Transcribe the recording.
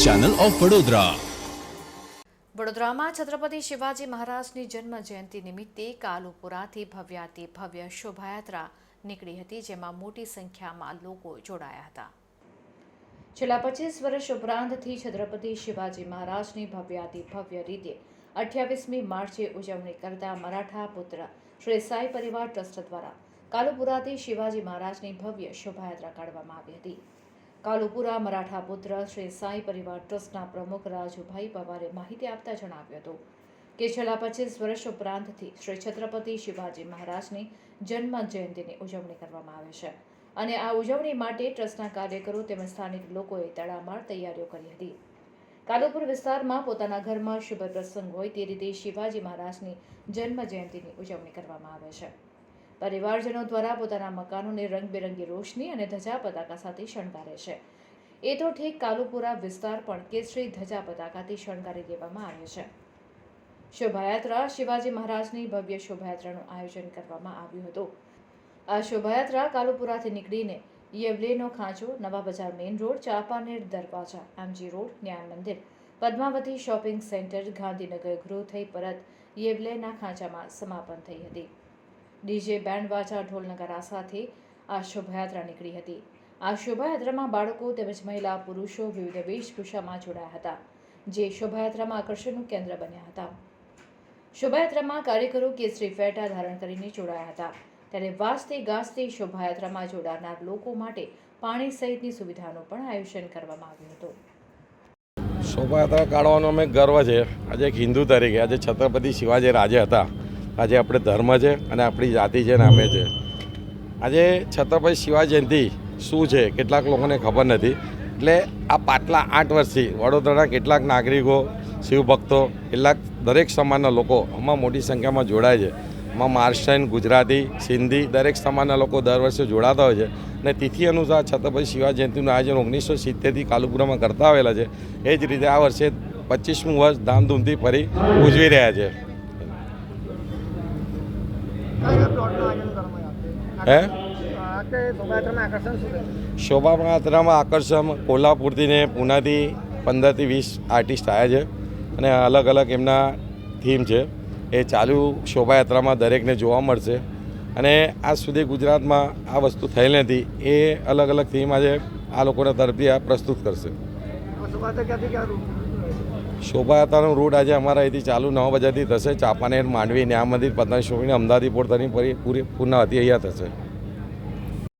Channel of Vadodara. વડોદરામાં છત્રપતિ શિવાજી મહારાજની જન્મ જયંતિ નિમિત્તે કાલુપુરાથી ભવ્યાતિ ભવ્ય શોભાયાત્રા નીકળી હતી, જેમાં મોટી સંખ્યામાં લોકો જોડાયા હતા। છેલ્લા 25 વર્ષ ઉપરાંતથી છત્રપતિ શિવાજી મહારાજની ભવ્યાતિ ભવ્ય રીતે 28મી માર્ચે ઉજવણી કરતા મરાઠા પુત્ર શ્રી સાઈ પરિવાર ટ્રસ્ટ દ્વારા કાલુપુરાથી શિવાજી મહારાજની ભવ્ય શોભાયાત્રા કાઢવામાં આવી હતી। કાલુપુરા મરાઠા પુત્ર શ્રી સાઈ પરિવાર ટ્રસ્ટના પ્રમુખ રાજુભાઈ પવારે માહિતી આપતા જણાવ્યું હતું કે છેલ્લા 25 વર્ષ ઉપરાંતથી શ્રી છત્રપતિ શિવાજી મહારાજની જન્મ જયંતિની ઉજવણી કરવામાં આવે છે અને આ ઉજવણી માટે ટ્રસ્ટના કાર્યકરો તેમજ સ્થાનિક લોકોએ તડામાર તૈયારીઓ કરી હતી। કાલુપુર વિસ્તારમાં પોતાના ઘરમાં શુભ પ્રસંગ હોય તે રીતે શિવાજી મહારાજની જન્મ જયંતિની ઉજવણી કરવામાં આવે છે। પરિવારજનો દ્વારા પોતાના મકાનોને રંગબેરંગી રોશની અને ધજા પતાકા સાથે શણગારે છે। એ તો ઠીક, કાલુપુરા વિસ્તાર પણ કેસરી ધજા પતાકાથી શણગારી દેવામાં આવે છે। શોભાયાત્રા શિવાજી મહારાજની ભવ્ય શોભાયાત્રાનું આયોજન કરવામાં આવ્યું હતું। આ શોભાયાત્રા કાલુપુરાથી નીકળીને યેવલેનો ખાંચો, નવા બજાર મેઇન રોડ, ચાપાનેર દરવાજા, એમજી રોડ, ન્યાય મંદિર, પદ્માવતી શોપિંગ સેન્ટર, ગાંધીનગર ગૃહ થઈ પરત યેવલેના ખાંચામાં સમાપન થઈ હતી। ડીજે, બેન્ડ વાજા, ઢોલ નગારા સાથે આ શોભાયાત્રા નીકળી હતી। આ શોભાયાત્રામાં બાળકો તેમજ મહિલા પુરુષો વિવિધ વેશભૂષામાં જોડાયા હતા, જે શોભાયાત્રામાં આકર્ષણનું કેન્દ્ર બન્યા હતા। શોભાયાત્રામાં કાર્યકરો કેસરી ફેટા ધારણ કરીને જોડાયા હતા, ત્યારે વાજતે ગાજતે શોભાયાત્રામાં જોડાનાર લોકો માટે પાણી સહિતની સુવિધાનું પણ આયોજન કરવામાં આવ્યું હતું। શોભાયાત્રા કાઢવાનો અમે ગર્વ છે। આજે એક હિન્દુ તરીકે આજે છત્રપતિ શિવાજી રાજે હતા, આજે આપણે ધર્મ છે અને આપણી જાતિ છે નામે છે। આજે છત્રપતિ શિવાજી જયંતિ શું છે કેટલાક લોકોને ખબર નથી, એટલે આ પાછલા 8 વર્ષથી વડોદરાના કેટલાક નાગરિકો, શિવભક્તો, કેટલાક દરેક સમાજના લોકો આમાં મોટી સંખ્યામાં જોડાય છે। આમાં મહારાષ્ટ્રીયન, ગુજરાતી, સિંધી દરેક સમાજના લોકો દર વર્ષે જોડાતા હોય છે અને તિથિ અનુસાર છત્રપતિ શિવાજી જયંતિનું આયોજન 1970થી કાલુપુરામાં કરતા આવેલા છે। એ જ રીતે આ વર્ષે 25મું વર્ષ ધામધૂમથી ફરી ઉજવી રહ્યા છે। શોભાયાત્રામાં આકર્ષણ કોલ્હાપુરથી ને પૂનાથી 15થી 20 આર્ટિસ્ટ આવ્યા છે અને અલગ અલગ એમના થીમ છે। એ ચાલુ શોભાયાત્રામાં દરેકને જોવા મળશે અને આજ સુધી ગુજરાતમાં આ વસ્તુ થયેલી નથી। એ અલગ અલગ થીમ આજે આ લોકોના તરફથી આ પ્રસ્તુત કરશે। શોભાયાત્રાનું રૂટ આજે અમારા અહીંથી ચાલુ 9 બજારથી થશે। ચાપાનેર, માંડવી, ન્યાય મંદિર, પદ્માવતી શોપિંગ, અમદાવાદી પોર્ટ, પૂરી પૂર્ણાવતી અહીંયા થશે।